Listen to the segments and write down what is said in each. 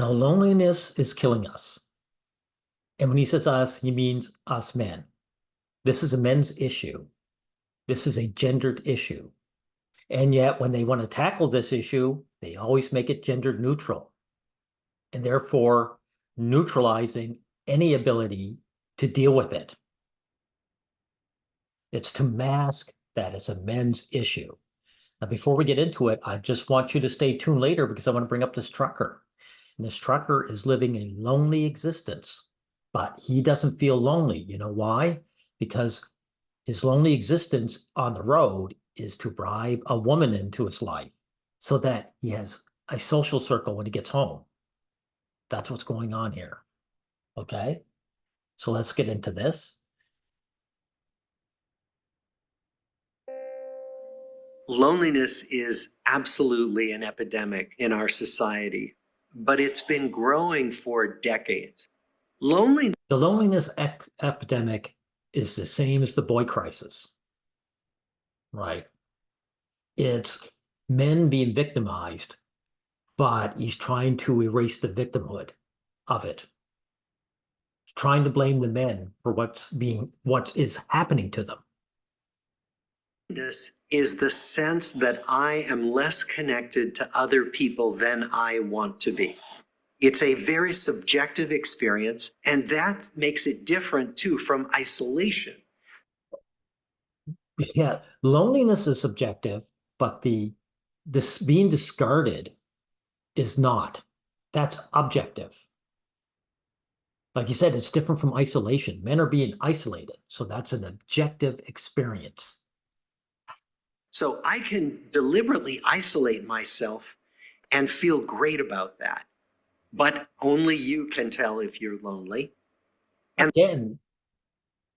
Now, loneliness is killing us. And when he says us, he means us men. This is a men's issue. This is a gendered issue. And yet, when they want to tackle this issue, they always make it gender neutral, and therefore neutralizing any ability to deal with it. It's to mask that as a men's issue. Now, before we get into it, I just want you to stay tuned later because I want to bring up this trucker. And this trucker is living a lonely existence, but he doesn't feel lonely. You know why? Because his lonely existence on the road is to bribe a woman into his life so that he has a social circle when he gets home. That's what's going on here. Okay? So let's get into this. Loneliness is absolutely an epidemic in our society, but it's been growing for decades. The loneliness epidemic is the same as the boy crisis, right? It's men being victimized, but he's trying to erase the victimhood of it. He's trying to blame the men for what is happening to them. Loneliness is the sense that I am less connected to other people than I want to be. It's a very subjective experience, and that makes it different too from isolation. Yeah, loneliness is subjective, but this being discarded is not. That's objective. Like you said, it's different from isolation. Men are being isolated, so that's an objective experience. So I can deliberately isolate myself and feel great about that. But only you can tell if you're lonely. And again,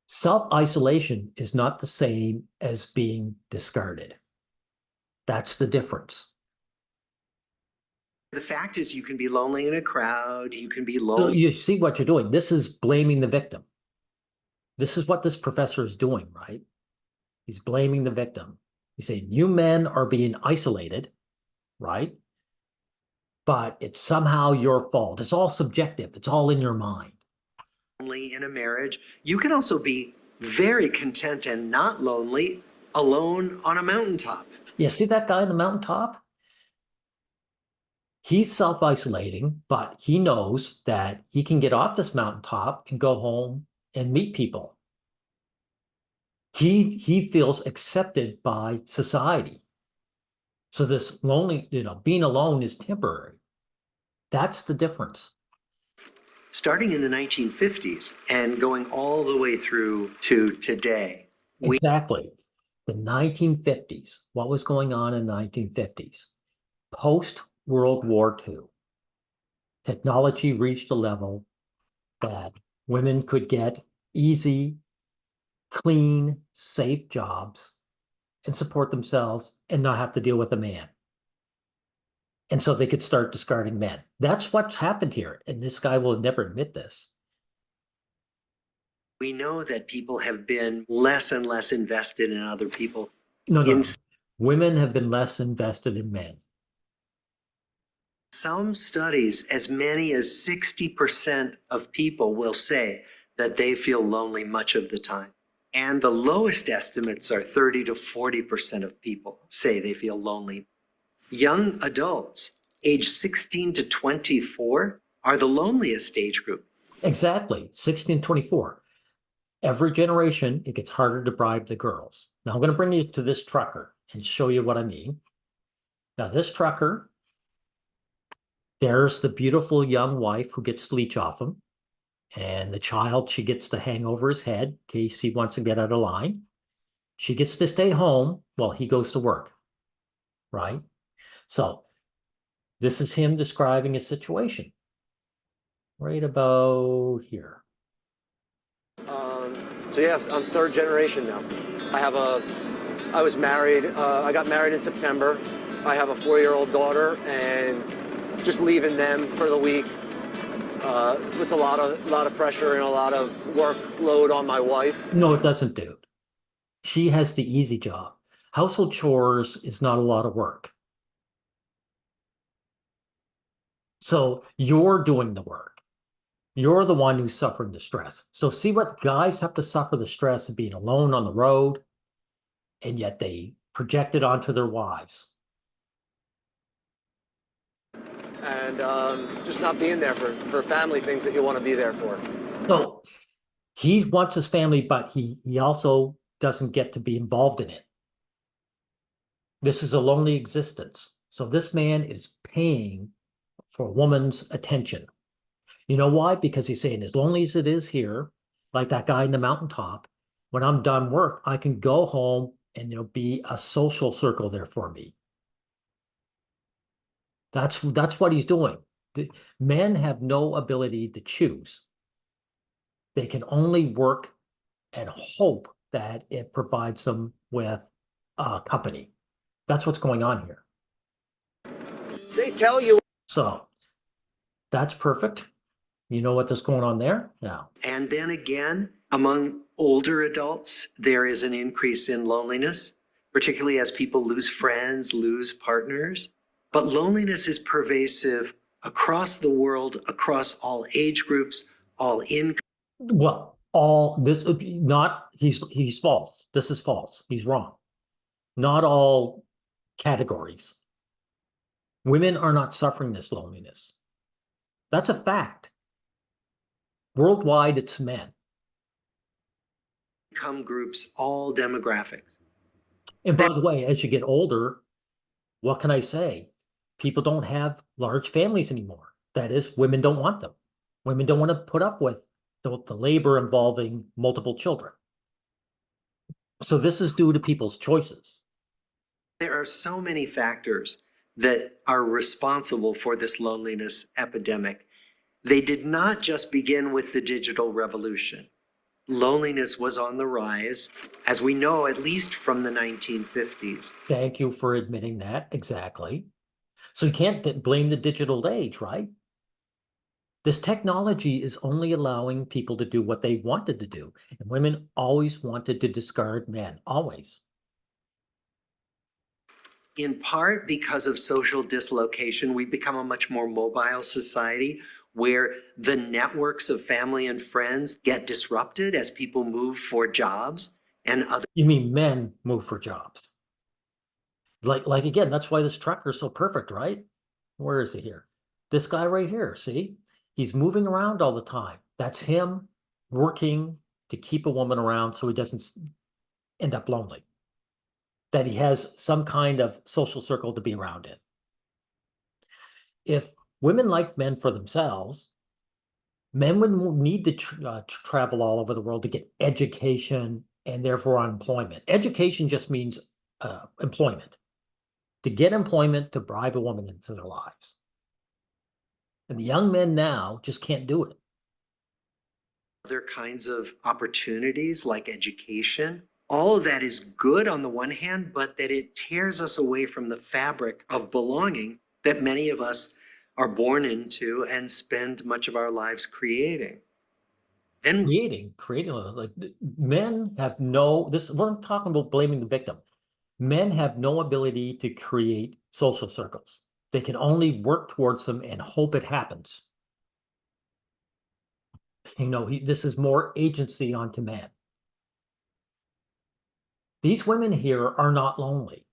self-isolation is not the same as being discarded. That's the difference. The fact is, you can be lonely in a crowd, you can be So lonely. you see what you're doing. This is blaming the victim. This is what this professor is doing, right? He's blaming the victim. He's saying, you men are being isolated, right? But it's somehow your fault. It's all subjective. It's all in your mind. Lonely in a marriage. You can also be very content and not lonely alone on a mountaintop. Yeah, see that guy on the mountaintop? He's self-isolating, but he knows that he can get off this mountaintop and go home and meet people. He feels accepted by society. So this lonely, being alone is temporary. That's the difference. Starting in the 1950s and going all the way through to today. Exactly. The 1950s. What was going on in the 1950s? Post-World War II. Technology reached a level that women could get easy, clean, safe jobs and support themselves and not have to deal with a man. And so they could start discarding men. That's what's happened here. And this guy will never admit this. We know that people have been less and less invested in other people. No. Women have been less invested in men. Some studies, as many as 60% of people will say that they feel lonely much of the time. And the lowest estimates are 30 to 40% of people say they feel lonely. Young adults, age 16 to 24, are the loneliest age group. Exactly, 16 to 24. Every generation, it gets harder to bribe the girls. Now I'm going to bring you to this trucker and show you what I mean. Now this trucker, there's the beautiful young wife who gets to leech off him. And the child she gets to hang over his head in case he wants to get out of line. She gets to stay home while he goes to work, right? So this is him describing a situation right about here. So yeah, I'm third generation now. I was married, I got married in September. I have a 4-year-old daughter, and just leaving them for the week puts a lot of pressure and a lot of workload on my wife. No, it doesn't, dude. She has the easy job. Household chores is not a lot of work. So you're doing the work. You're the one who's suffering the stress. So see what guys have to suffer the stress of being alone on the road, and yet they project it onto their wives. And just not being there for family things that you want to be there for. So he wants his family, but he also doesn't get to be involved in it. This is a lonely existence. So this man is paying for a woman's attention. You know why? Because he's saying, as lonely as it is here, like that guy in the mountaintop, when I'm done work, I can go home and there'll be a social circle there for me. That's what he's doing. Men have no ability to choose. They can only work and hope that it provides them with company. That's what's going on here. They tell you. So that's perfect. You know what's going on there? Yeah. And then again, among older adults, there is an increase in loneliness, particularly as people lose friends, lose partners. But loneliness is pervasive across the world, across all age groups, all income. Well, all this not he's false. This is false. He's wrong. Not all categories. Women are not suffering this loneliness. That's a fact. Worldwide, it's men. Income groups, all demographics. And by the way, as you get older, what can I say? People don't have large families anymore. That is, women don't want them. Women don't want to put up with the labor involving multiple children. So this is due to people's choices. There are so many factors that are responsible for this loneliness epidemic. They did not just begin with the digital revolution. Loneliness was on the rise, as we know, at least from the 1950s. Thank you for admitting that. Exactly. So you can't blame the digital age, right? This technology is only allowing people to do what they wanted to do. And women always wanted to discard men, always. In part because of social dislocation, we've become a much more mobile society where the networks of family and friends get disrupted as people move for jobs and other. You mean men move for jobs? Like again, that's why this trucker is so perfect, right? Where is he here? This guy right here, see? He's moving around all the time. That's him working to keep a woman around so he doesn't end up lonely. That he has some kind of social circle to be around in. If women like men for themselves, men would need to travel all over the world to get education and therefore unemployment. Education just means employment. To get employment, to bribe a woman into their lives. And the young men now just can't do it. Other kinds of opportunities like education. All of that is good on the one hand, but that it tears us away from the fabric of belonging that many of us are born into and spend much of our lives creating. Then Creating, like men have no, this is what I'm talking about, blaming the victim. Men have no ability to create social circles. They can only work towards them and hope it happens. You know, this is more agency onto men. These women here are not lonely.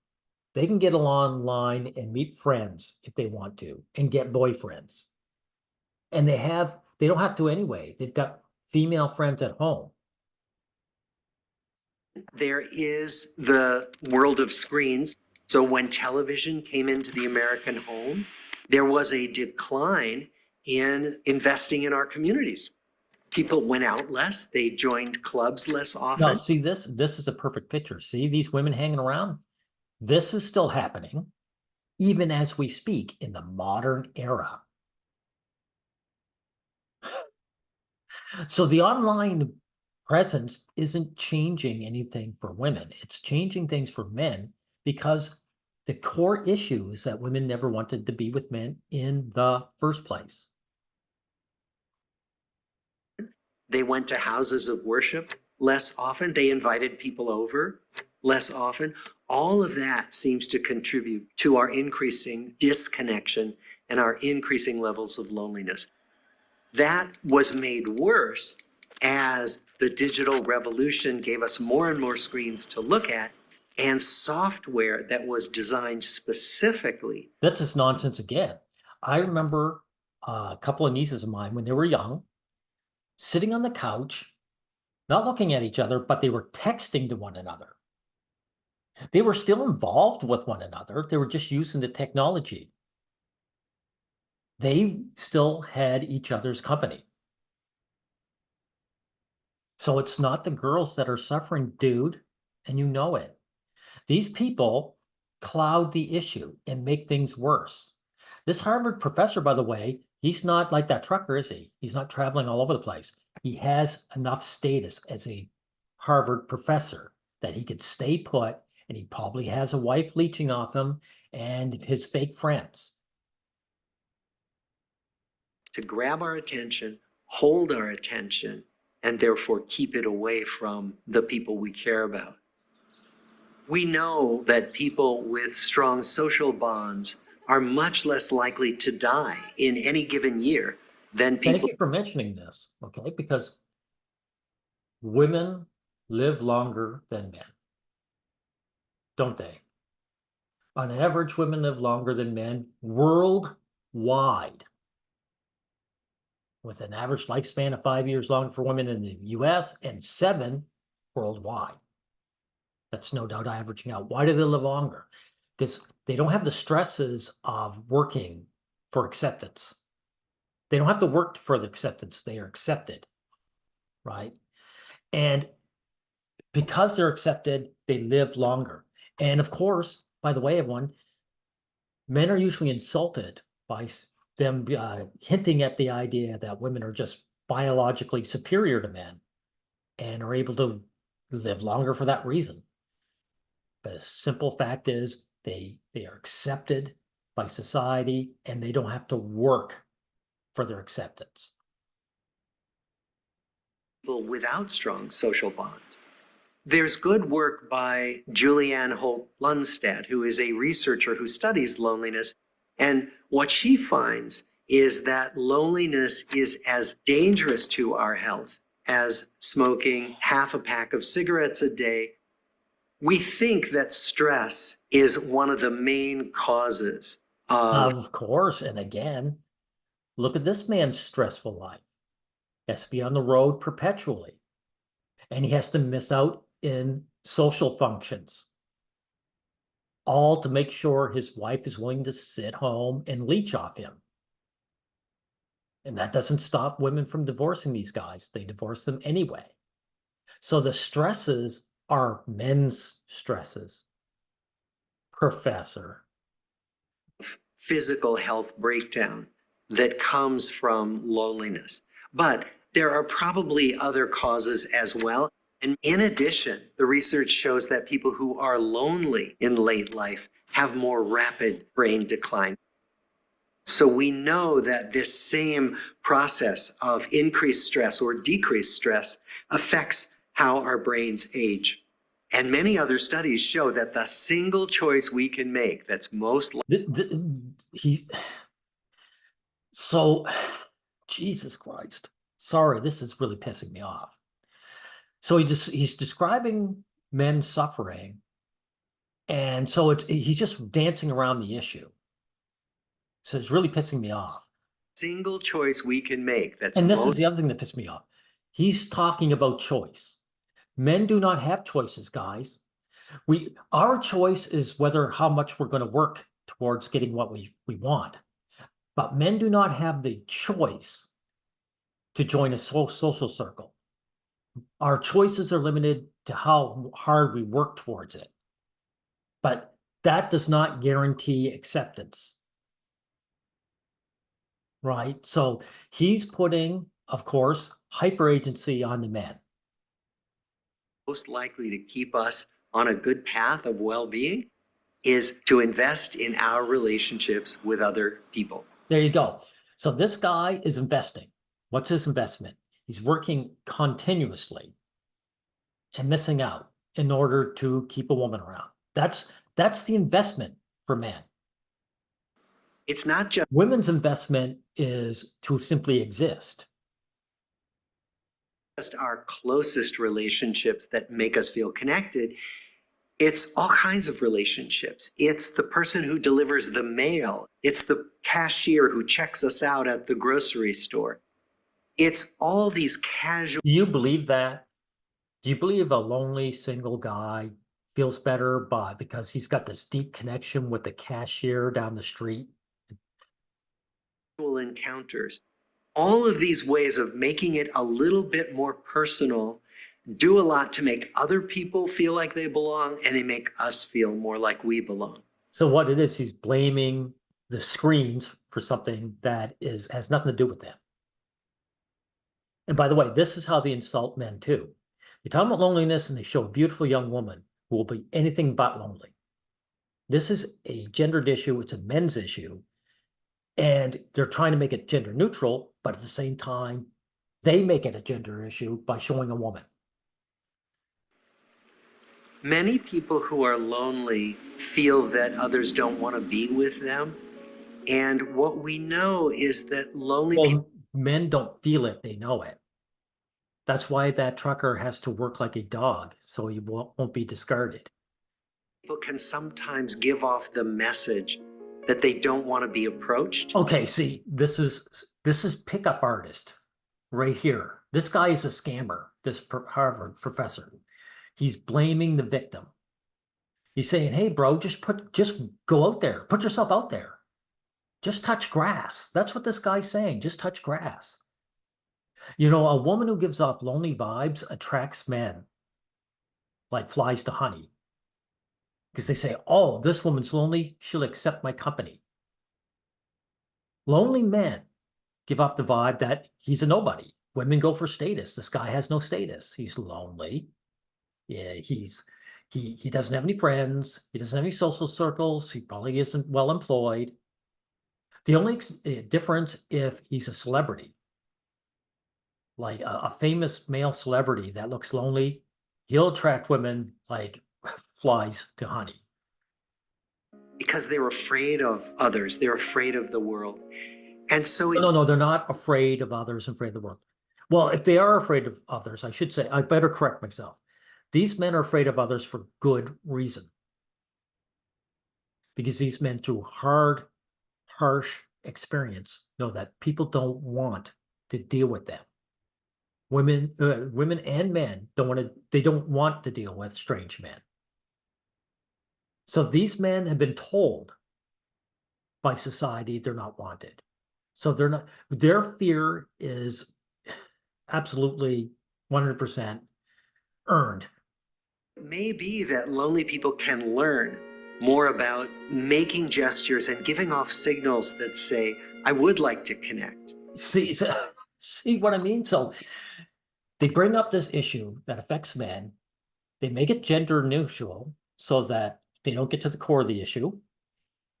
They can get online and meet friends if they want to and get boyfriends. And they don't have to anyway. They've got female friends at home. there is the world of screens. So when television came into the American home, there was a decline in investing in our communities. People went out less, they joined clubs less often. Now, see this is a perfect picture. See these women hanging around? This is still happening, even as we speak in the modern era. So the online presence isn't changing anything for women. It's changing things for men because the core issue is that women never wanted to be with men in the first place. They went to houses of worship less often. They invited people over less often. All of that seems to contribute to our increasing disconnection and our increasing levels of loneliness. That was made worse as the digital revolution gave us more and more screens to look at and software that was designed specifically. That's just nonsense again. I remember a couple of nieces of mine when they were young, sitting on the couch, not looking at each other, but they were texting to one another. They were still involved with one another. They were just using the technology. They still had each other's company. So it's not the girls that are suffering, dude, and you know it. These people cloud the issue and make things worse. This Harvard professor, by the way, he's not like that trucker, is he? He's not traveling all over the place. He has enough status as a Harvard professor that he could stay put, and he probably has a wife leeching off him and his fake friends. To grab our attention, hold our attention, and therefore keep it away from the people we care about. We know that people with strong social bonds are much less likely to die in any given year than Thank people. you for mentioning this, okay? Because women live longer than men, don't they? On average, women live longer than men worldwide, with an average lifespan of 5 years longer for women in the US and 7 worldwide. That's no doubt averaging out. Why do they live longer? Because they don't have the stresses of working for acceptance. They don't have to work for the acceptance. They are accepted, right? And because they're accepted, they live longer. And of course, by the way, everyone, men are usually insulted by them hinting at the idea that women are just biologically superior to men and are able to live longer for that reason. But the simple fact is they are accepted by society and they don't have to work for their acceptance. People without strong social bonds. There's good work by Julianne Holt-Lundstad, who is a researcher who studies loneliness. And what she finds is that loneliness is as dangerous to our health as smoking half a pack of cigarettes a day. We think that stress is one of the main causes Of course, and again, look at this man's stressful life. He has to be on the road perpetually, and he has to miss out in social functions, all to make sure his wife is willing to sit home and leech off him. And that doesn't stop women from divorcing these guys. They divorce them anyway. So the stresses are men's stresses. Professor. physical health breakdown that comes from loneliness. But there are probably other causes as well. And in addition, the research shows that people who are lonely in late life have more rapid brain decline. So we know that this same process of increased stress or decreased stress affects how our brains age. And many other studies show that the single choice we can make that's most So, Jesus Christ. Sorry, this is really pissing me off. So he's describing men suffering, and so he's just dancing around the issue. So it's really pissing me off. single choice we can make that's And this is the other thing that pissed me off. He's talking about choice. Men do not have choices, guys. Our choice is how much we're going to work towards getting what we want. But men do not have the choice to join a social circle. Our choices are limited to how hard we work towards it. But that does not guarantee acceptance. Right? So he's putting, of course, hyperagency on the men. most likely to keep us on a good path of well-being is to invest in our relationships with other people. There you go. So this guy is investing. What's his investment? He's working continuously and missing out in order to keep a woman around. That's the investment for men. It's not just Women's investment is to simply exist. our closest relationships that make us feel connected. It's all kinds of relationships. It's the person who delivers the mail. It's the cashier who checks us out at the grocery store. It's all these casual. Do you believe that? Do you believe a lonely single guy feels better because he's got this deep connection with the cashier down the street? Encounters. All of these ways of making it a little bit more personal do a lot to make other people feel like they belong, and they make us feel more like we belong. So what it is, he's blaming the screens for something that has nothing to do with them. And by the way, this is how they insult men too. They talk about loneliness and they show a beautiful young woman who will be anything but lonely. This is a gendered issue. It's a men's issue. And they're trying to make it gender neutral, but at the same time, they make it a gender issue by showing a woman. Many people who are lonely feel that others don't want to be with them. And what we know is that lonely people. Men don't feel it, they know it. That's why that trucker has to work like a dog, so he won't be discarded. People can sometimes give off the message that they don't want to be approached. Okay, see, this is pickup artist right here. This guy is a scammer, this Harvard professor. He's blaming the victim. He's saying, hey, bro, just go out there. Put yourself out there. Just touch grass. That's what this guy's saying. Just touch grass. You know, a woman who gives off lonely vibes attracts men like flies to honey. Because they say, oh, this woman's lonely. She'll accept my company. Lonely men give off the vibe that he's a nobody. Women go for status. This guy has no status. He's lonely. Yeah, he doesn't have any friends. He doesn't have any social circles. He probably isn't well employed. The only difference if he's a celebrity, like a famous male celebrity that looks lonely, he'll attract women like flies to honey. Because they're afraid of others. They're afraid of the world. And so No, they're not afraid of others and afraid of the world. Well, if they are afraid of others, I should say, I better correct myself. These men are afraid of others for good reason. Because these men, through hard, harsh experience, know that people don't want to deal with them. Women and men they don't want to deal with strange men. So these men have been told by society they're not wanted. So their fear is absolutely 100% earned. it may be that lonely people can learn more about making gestures and giving off signals that say, I would like to connect. See what I mean? So they bring up this issue that affects men. They make it gender neutral so that they don't get to the core of the issue.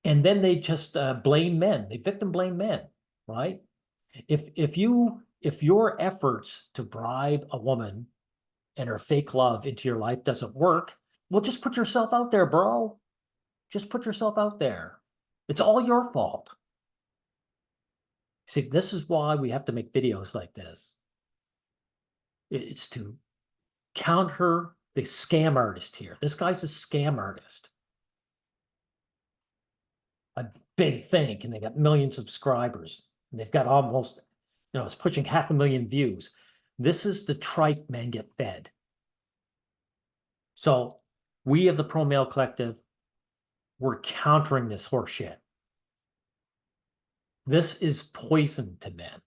And then they just blame men. They victim blame men, right? If your efforts to bribe a woman and her fake love into your life doesn't work, well, just put yourself out there, bro. Just put yourself out there. It's all your fault. See, this is why we have to make videos like this. It's to counter the scam artist here. This guy's a scam artist. A big thing, and they got millions of subscribers. And they've got almost, it's pushing 500,000 views. This is the tripe men get fed. So we of the Pro Male Collective, we're countering this horseshit. This is poison to men.